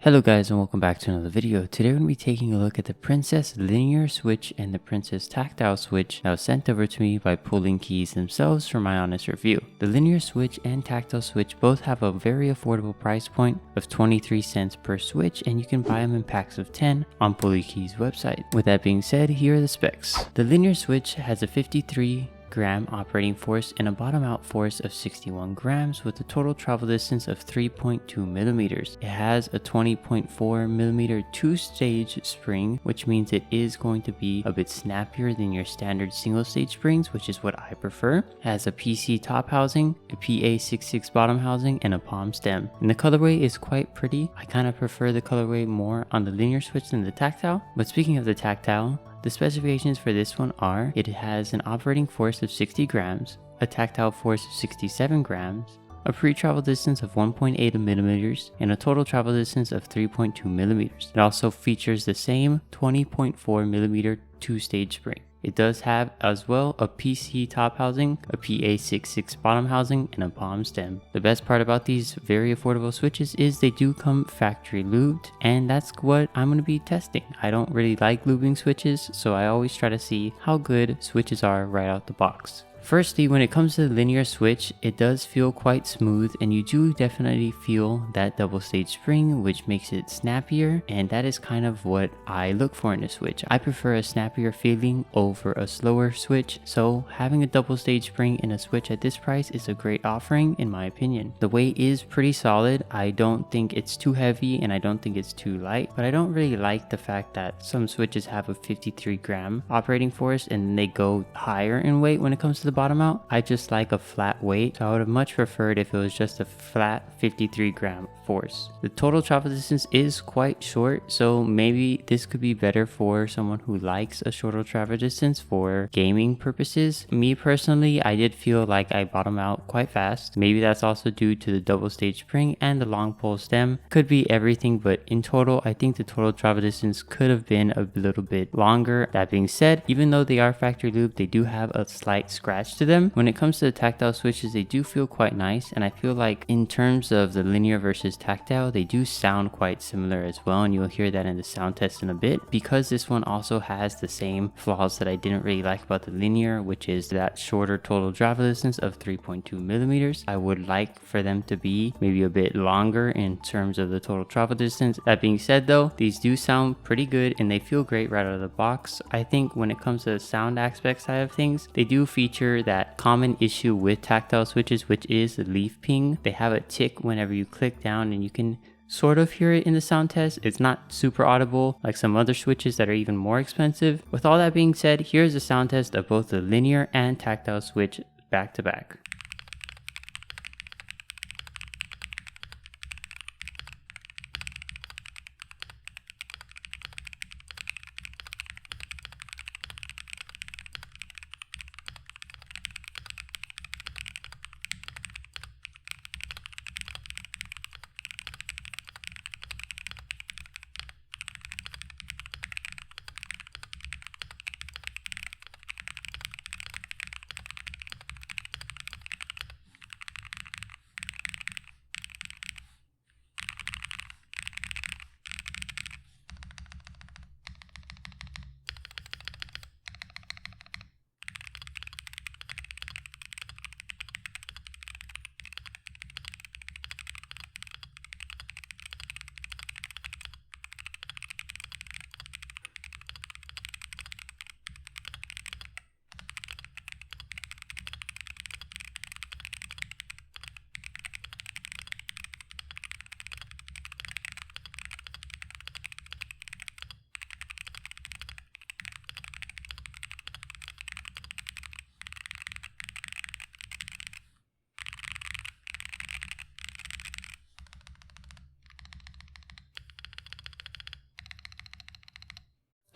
Hello guys and welcome back to another video. Today we're going to be taking a look at the Princess linear switch and the Princess tactile switch that was sent over to me by Pulling Keys themselves for my honest review. The linear switch and tactile switch both have a very affordable price point of 23 cents per switch, and you can buy them in packs of 10 on Pulling Keys website. With that being said, here are the specs. The linear switch has a 53-gram operating force and a bottom out force of 61 grams with a total travel distance of 3.2 millimeters. It has a 20.4 millimeter two-stage spring, which means it is going to be a bit snappier than your standard single stage springs, which is what I prefer. It has a PC top housing, a PA66 bottom housing, and a palm stem. And the colorway is quite pretty. I kind of prefer the colorway more on the linear switch than the tactile. But speaking of the tactile, the specifications for this one are, it has an operating force of 60 grams, a tactile force of 67 grams, a pre-travel distance of 1.8 millimeters, and a total travel distance of 3.2 millimeters. It also features the same 20.4 millimeter two-stage spring. It does have as well a PC top housing, a PA66 bottom housing, and a palm stem. The best part about these very affordable switches is they do come factory lubed, and that's what I'm going to be testing. I don't really like lubing switches, so I always try to see how good switches are right out the box. Firstly, when it comes to the linear switch, it does feel quite smooth, and you do definitely feel that double stage spring, which makes it snappier, and that is kind of what I look for in a switch. I prefer a snappier feeling over a slower switch, so having a double stage spring in a switch at this price is a great offering in my opinion. The weight is pretty solid. I don't think it's too heavy and I don't think it's too light, but I don't really like the fact that some switches have a 53-gram operating force and they go higher in weight when it comes to the bottom out. I just like a flat weight, so I would have much preferred if it was just a flat 53-gram force. The total travel distance is quite short, so maybe this could be better for someone who likes a shorter travel distance for gaming purposes. Me personally, I did feel like I bottom out quite fast. Maybe that's also due to the double stage spring and the long pole stem. Could be everything, but in total, I think the total travel distance could have been a little bit longer. That being said, even though they are factory lubed, they do have a slight scratch to them. When it comes to the tactile switches, they do feel quite nice, and I feel like in terms of the linear versus tactile, they do sound quite similar as well, and you'll hear that in the sound test in a bit. Because this one also has the same flaws that I didn't really like about the linear, which is that shorter total travel distance of 3.2 millimeters. I would like for them to be maybe a bit longer in terms of the total travel distance. That being said though, these do sound pretty good and they feel great right out of the box. I think when it comes to the sound aspect side of things, they do feature that common issue with tactile switches, which is the leaf ping. They have a tick whenever you click down, and you can sort of hear it in the sound test. It's not super audible like some other switches that are even more expensive. With all that being said, here's a sound test of both the linear and tactile switch back to back.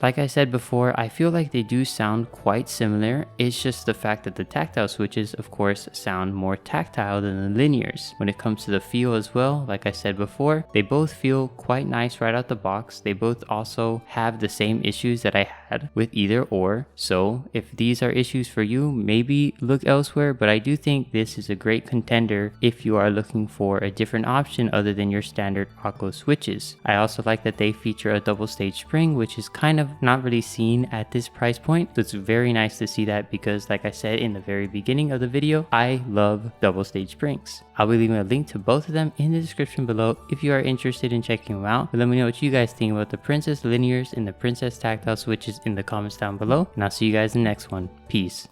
Like I said before, I feel like they do sound quite similar. It's just the fact that the tactile switches, of course, sound more tactile than the linears. When it comes to the feel as well, like I said before, they both feel quite nice right out the box. They both also have the same issues that I had with either or. So if these are issues for you, maybe look elsewhere, but I do think this is a great contender if you are looking for a different option other than your standard Akko switches. I also like that they feature a double stage spring, which is kind of not really seen at this price point. So it's very nice to see that because like I said in the very beginning of the video, I love double stage springs. I'll be leaving a link to both of them in the description below if you are interested in checking them out. But let me know what you guys think about the Princess linears and the Princess tactile switches in the comments down below, and I'll see you guys in the next one. Peace.